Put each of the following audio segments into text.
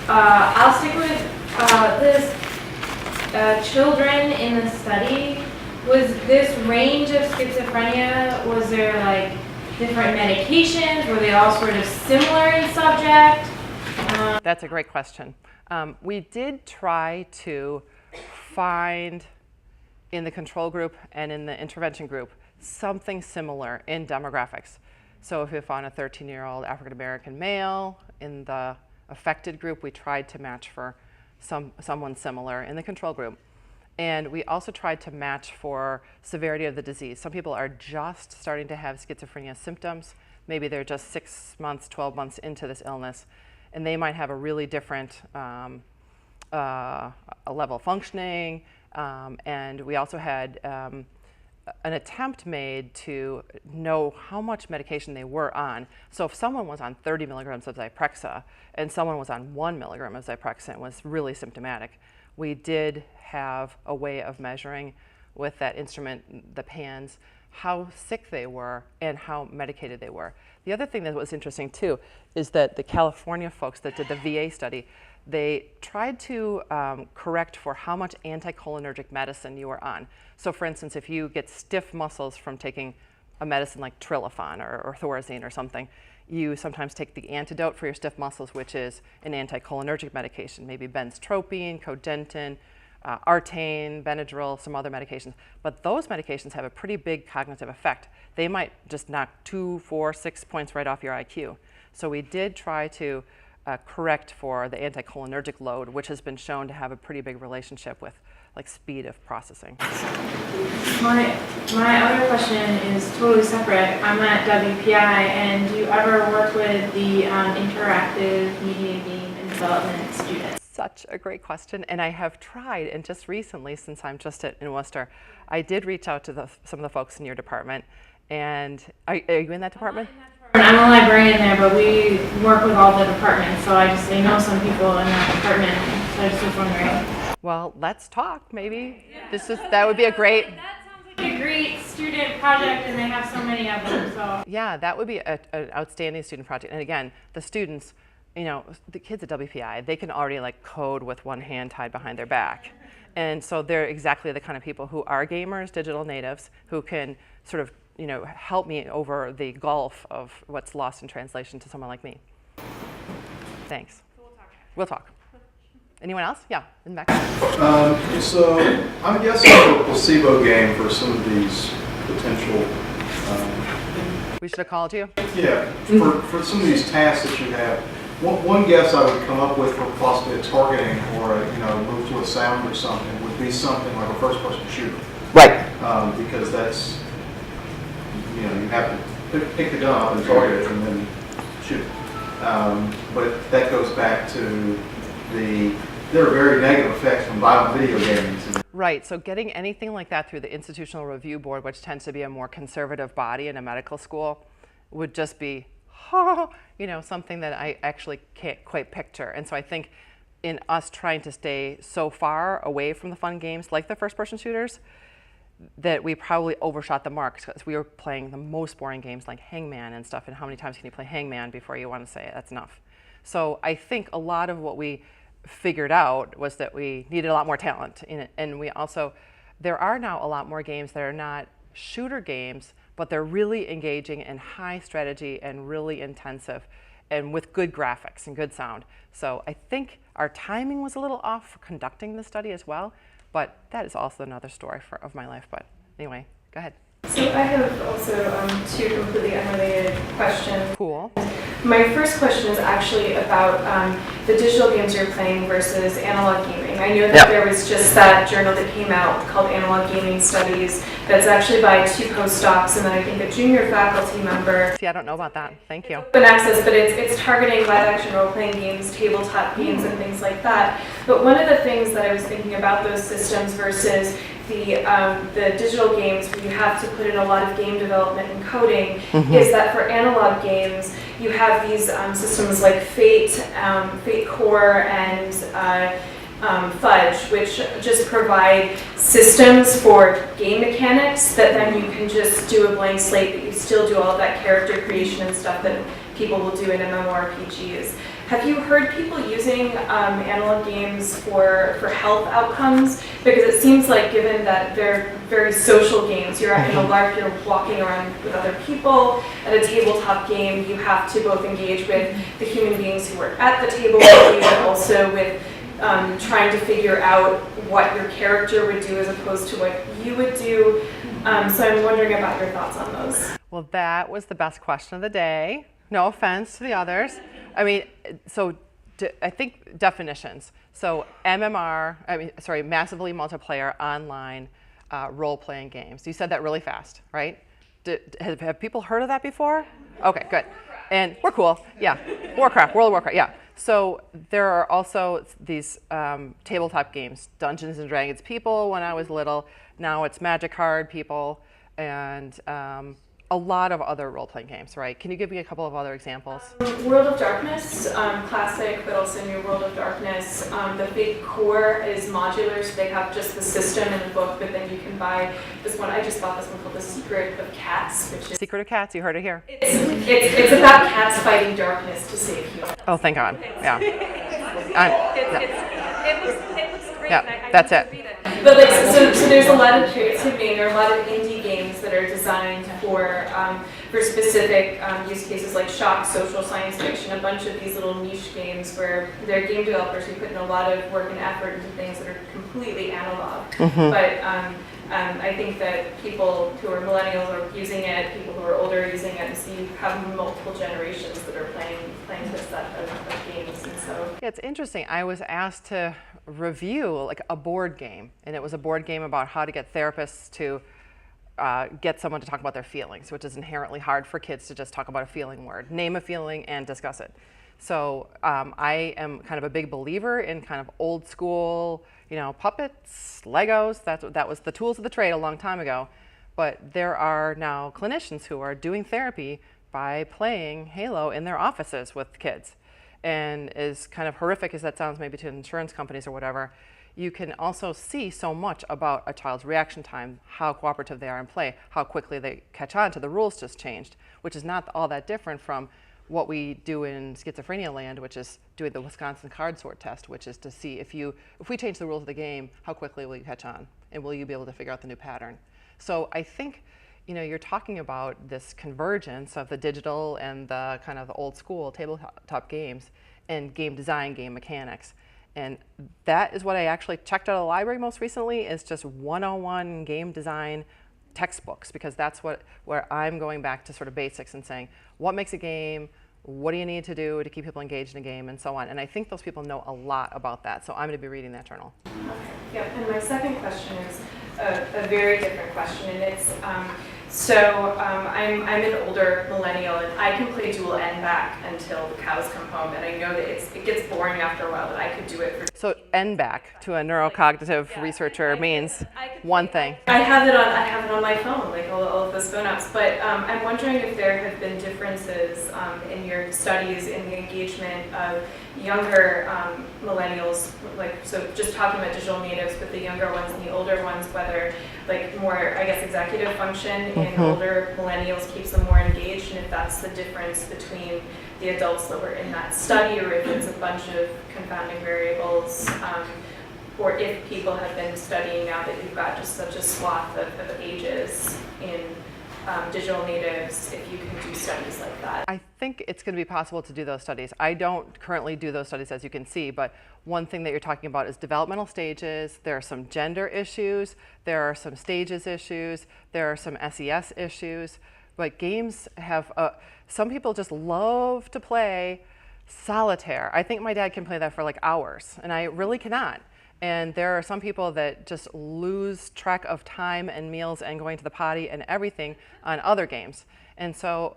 I'll stick with this. Children in the study, was this range of schizophrenia, was there like different medications? Were they all sort of similar in subject? That's a great question. We did try to find in the control group and in the intervention group something similar in demographics. So if we found a 13-year-old African-American male in the affected group, we tried to match for someone similar in the control group. And we also tried to match for severity of the disease. Some people are just starting to have schizophrenia symptoms. Maybe they're just 6 months, 12 months into this illness, and they might have a really different a level of functioning. And we also had an attempt made to know how much medication they were on. So if someone was on 30 milligrams of Zyprexa and someone was on 1 milligram of Zyprexa and was really symptomatic, we did have a way of measuring with that instrument, the PANS, how sick they were and how medicated they were. The other thing that was interesting too is that the California folks that did the VA study, they tried to correct for how much anticholinergic medicine you were on. So for instance, if you get stiff muscles from taking a medicine like Trilofan or Thorazine or something, you sometimes take the antidote for your stiff muscles, which is an anticholinergic medication, maybe benztropine, codentin, Artane, Benadryl, some other medications. But those medications have a pretty big cognitive effect. They might just knock 2, 4, 6 points right off your IQ. So we did try to correct for the anticholinergic load, which has been shown to have a pretty big relationship with like speed of processing. My other question is totally separate. I'm at WPI, and do you ever work with the interactive media game and development students? Such a great question, and I have tried, and just recently, since I'm just in Worcester, I did reach out to some of the folks in your department. And are you in that department? I'm a librarian there, but we work with all the departments, so I know some people in that department, so I just was wondering. Well, let's talk, maybe. That would be a great... That sounds like a great student project, and they have so many of them, so... Yeah, that would be an outstanding student project. And again, the students, you know, the kids at WPI, they can already like code with one hand tied behind their back. And so they're exactly the kind of people who are gamers, digital natives, who can sort of, you know, help me over the gulf of what's lost in translation to someone like me. Thanks. We'll talk. Anyone else? Yeah, in the back. So I'm guessing a placebo game for some of these potential. We should have called you. Yeah, for some of these tasks that you have. One guess I would come up with for possibly a targeting or a move to a sound or something would be something like a first-person shooter. Right. Because that's you have to pick the gun up and target it and then shoot. But that goes back to there are very negative effects from violent video games. Right, so getting anything like that through the Institutional Review Board, which tends to be a more conservative body in a medical school, would just be, something that I actually can't quite picture. And so I think in us trying to stay so far away from the fun games like the first-person shooters, that we probably overshot the mark because we were playing the most boring games like Hangman and stuff, and how many times can you play Hangman before you want to say that's enough? So I think a lot of what we figured out was that we needed a lot more talent in it, and there are now a lot more games that are not shooter games, but they're really engaging and high strategy and really intensive and with good graphics and good sound. So I think our timing was a little off for conducting the study as well, but that is also another story of my life. But anyway, go ahead. So I have also two completely unrelated questions. Cool. My first question is actually about the digital games you're playing versus analog gaming. I know that there was just that journal that came out called Analog Gaming Studies that's actually by 2 postdocs and then I think a junior faculty member. See, I don't know about that. Thank you. Open access, but it's targeting live-action role-playing games, tabletop games, and things like that. But one of the things that I was thinking about those systems versus the digital games where you have to put in a lot of game development and coding is that for analog games you have these systems like Fate, Fate Core, and Fudge, which just provide systems for game mechanics that then you can just do a blank slate, but you still do all of that character creation and stuff that people will do in MMORPGs. have you heard people using analog games for health outcomes? Because it seems like, given that they're very social games, you're in a LARP, you're walking around with other people. At a tabletop game, you have to both engage with the human beings who are at the table with you, but also with trying to figure out what your character would do as opposed to what you would do. So I'm wondering about your thoughts on those. Well, that was the best question of the day. No offense to the others. I mean, so I think definitions. So massively multiplayer online role-playing games. You said that really fast, right? Have people heard of that before? Okay, good. And we're cool, yeah. Warcraft, World of Warcraft, yeah. So there are also these tabletop games, Dungeons and Dragons people when I was little. Now it's Magic Card people, and a lot of other role-playing games, right? Can you give me a couple of other examples? World of Darkness, classic, but also new World of Darkness. The big core is modular, so they have just the system and the book, but then you can buy this one. I just bought this one called The Secret of Cats, which is... Secret of Cats, you heard it here. It's about cats fighting darkness to save humans. Oh, thank God, yeah. It looks great. Yeah, that's it. But like, so there's a lot of creativity, and there are a lot of indie games that are designed for specific use cases like shock, social science fiction, a bunch of these little niche games where they're game developers who put in a lot of work and effort into things that are completely analog. But I think that people who are millennials are using it, people who are older are using it, and so you have multiple generations that are playing this set of games. And so yeah, it's interesting. I was asked to review like a board game, and it was a board game about how to get therapists to get someone to talk about their feelings, which is inherently hard for kids to just talk about a feeling word, name a feeling and discuss it. So I am kind of a big believer in kind of old school, puppets, Legos. That was the tools of the trade a long time ago. But there are now clinicians who are doing therapy by playing Halo in their offices with kids. And as kind of horrific as that sounds maybe to insurance companies or whatever, you can also see so much about a child's reaction time, how cooperative they are in play, how quickly they catch on to the rules just changed, which is not all that different from what we do in schizophrenia land, which is doing the Wisconsin card sort test, which is to see if we change the rules of the game, how quickly will you catch on, and will you be able to figure out the new pattern? So I think you're talking about this convergence of the digital and the kind of the old school tabletop games and game design, game mechanics. And that is what I actually checked out of the library most recently, is just 101 game design textbooks, because that's where I'm going back to sort of basics and saying, what makes a game? What do you need to do to keep people engaged in a game, and so on. And I think those people know a lot about that, so I'm going to be reading that journal. Okay. Yeah, and my second question is a very different question, and it's I'm an older millennial, and I can play dual N back until the cows come home, and I know that it gets boring after a while, but I could do it for... So N back to a neurocognitive researcher means one thing. I have it on my phone, like all of those phone apps, but I'm wondering if there have been differences in your studies in the engagement of younger millennials, like, so just talking about digital natives, but the younger ones and the older ones, whether like more, I guess, executive function in older millennials keeps them more engaged, and if that's the difference between the adults that were in that study, or if it's a bunch of confounding variables, or if people have been studying now that you've got just such a swath of ages in digital natives, if you can do studies like that. I think it's going to be possible to do those studies. I don't currently do those studies, as you can see, but one thing that you're talking about is developmental stages. There are some gender issues, there are some stages issues, there are some SES issues, but games have, some people just love to play solitaire. I think my dad can play that for like hours, and I really cannot. And there are some people that just lose track of time and meals and going to the potty and everything on other games. And so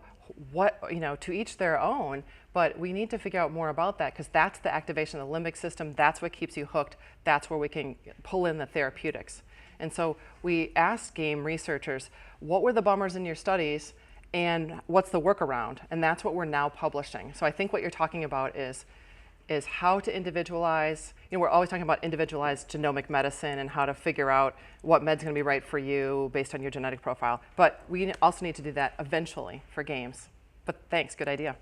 to each their own, but we need to figure out more about that, because that's the activation of the limbic system. That's what keeps you hooked. That's where we can pull in the therapeutics. And so we asked game researchers, what were the bummers in your studies and what's the workaround? And that's what we're now publishing. So I think what you're talking about is how to individualize. We're always talking about individualized genomic medicine and how to figure out what med's going to be right for you based on your genetic profile. But we also need to do that eventually for games. But thanks, good idea.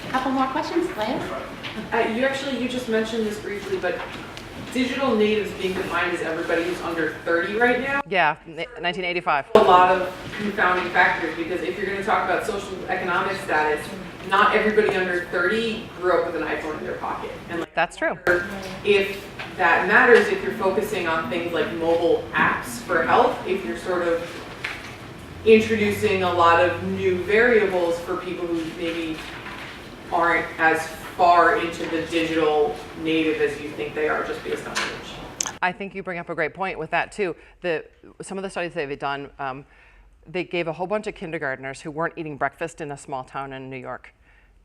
A couple more questions, Lance? You just mentioned this briefly, but digital natives being defined as everybody who's under 30 right now. Yeah, 1985. A lot of confounding factors, because if you're going to talk about social economic status, not everybody under 30 grew up with an iPhone in their pocket. And like, That's true. if that matters, if you're focusing on things like mobile apps for health, if you're sort of introducing a lot of new variables for people who maybe aren't as far into the digital native as you think they are just based on age. I think you bring up a great point with that too. Some of the studies they've done, they gave a whole bunch of kindergartners who weren't eating breakfast in a small town in New York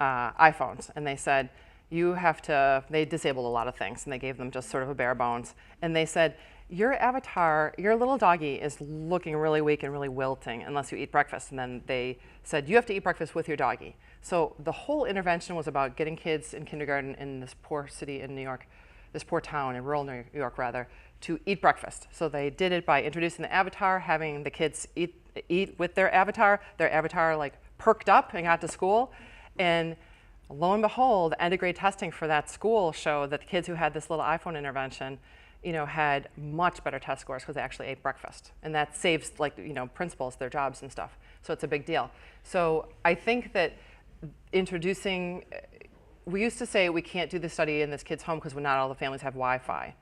iPhones, and they said, they disabled a lot of things, and they gave them just sort of a bare bones, and they said, your avatar, your little doggy is looking really weak and really wilting unless you eat breakfast. And then they said, you have to eat breakfast with your doggy. So the whole intervention was about getting kids in kindergarten in this poor city in New York, this poor town in rural New York rather, to eat breakfast. So they did it by introducing the avatar, having the kids eat with their avatar like perked up and got to school. And lo and behold, end of grade testing for that school showed that the kids who had this little iPhone intervention had much better test scores because they actually ate breakfast. And that saves principals their jobs and stuff. So it's a big deal. So I think that we used to say we can't do this study in this kid's home because not all the families have Wi-Fi.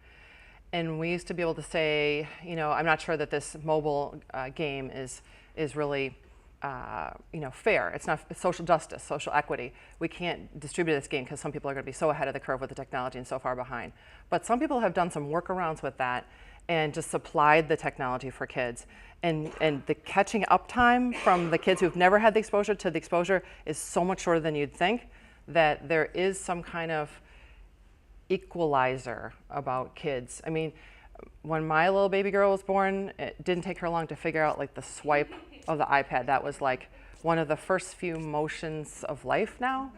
And we used to be able to say, I'm not sure that this mobile game is really fair. It's not social justice, social equity. We can't distribute this game because some people are going to be so ahead of the curve with the technology and so far behind. But some people have done some workarounds with that and just supplied the technology for kids. And the catching up time from the kids who've never had the exposure to the exposure is so much shorter than you'd think, that there is some kind of equalizer about kids. I mean, when my little baby girl was born, it didn't take her long to figure out the swipe of the iPad. That was like one of the first few motions of life now.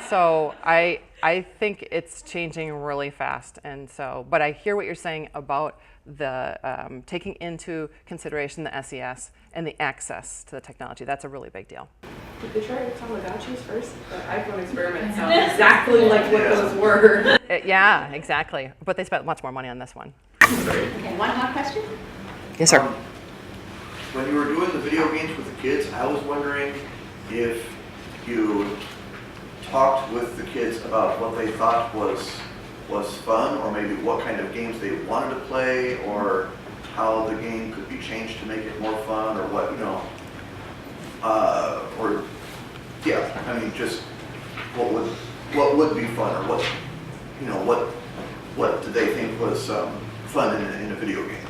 So I think it's changing really fast. But I hear what you're saying about the taking into consideration the SES and the access to the technology. That's a really big deal. Did they try Tamagotchis first? The iPhone experiment sounds exactly like what those were. Yeah, exactly. But they spent much more money on this one. Okay, one more question? Yes, sir. When you were doing the video games with the kids, I was wondering if you talked with the kids about what they thought was fun, or maybe what kind of games they wanted to play, or how the game could be changed to make it more fun, or what, just what would be fun, or what did they think was fun in a video game?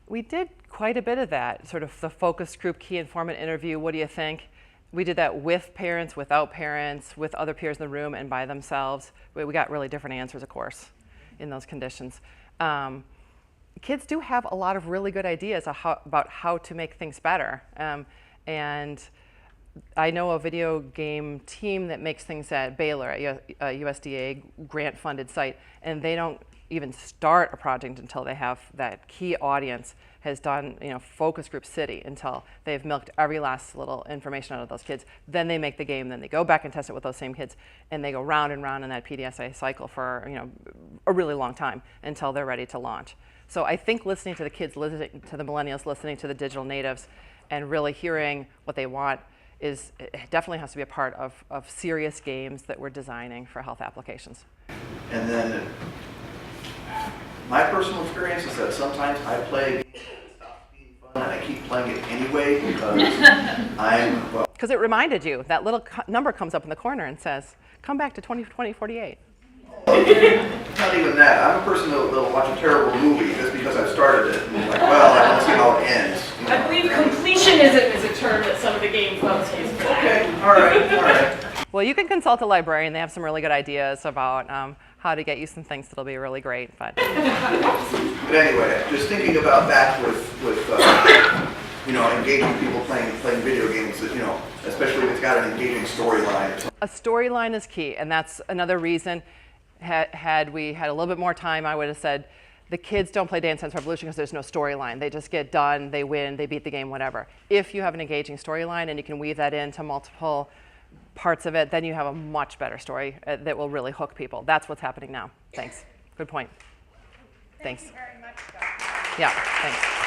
We did quite a bit of that, sort of the focus group, key informant interview, what do you think? We did that with parents, without parents, with other peers in the room, and by themselves. We got really different answers, of course, in those conditions. Kids do have a lot of really good ideas about how to make things better. And I know a video game team that makes things at Baylor, a USDA grant-funded site, and they don't even start a project until they have that key audience has done, focus group city, until they've milked every last little information out of those kids. Then they make the game, then they go back and test it with those same kids, and they go round and round in that PDSA cycle for a really long time until they're ready to launch. So I think listening to the kids, listening to the millennials, listening to the digital natives, and really hearing what they want it definitely has to be a part of serious games that we're designing for health applications. And then my personal experience is that sometimes I play games that stop being fun, and I keep playing it anyway because Because it reminded you, that little number comes up in the corner and says, come back to 2048. Not even that. I'm a person that'll watch a terrible movie just because I've started it. And I'm like, well, I want to see how it ends. I believe completionism is a term that some of the game clubs use for that. Okay, all right. Well, you can consult a librarian. They have some really good ideas about how to get you some things that'll be really great. But anyway, just thinking about that with engaging people playing video games, especially if it's got an engaging storyline. A storyline is key, and that's another reason. Had we had a little bit more time, I would have said, the kids don't play Dance Dance Revolution because there's no storyline. They just get done, they win, they beat the game, whatever. If you have an engaging storyline and you can weave that into multiple parts of it, then you have a much better story that will really hook people. That's what's happening now. Thanks. Good point. Thanks. Thank you very much, Yeah, thanks.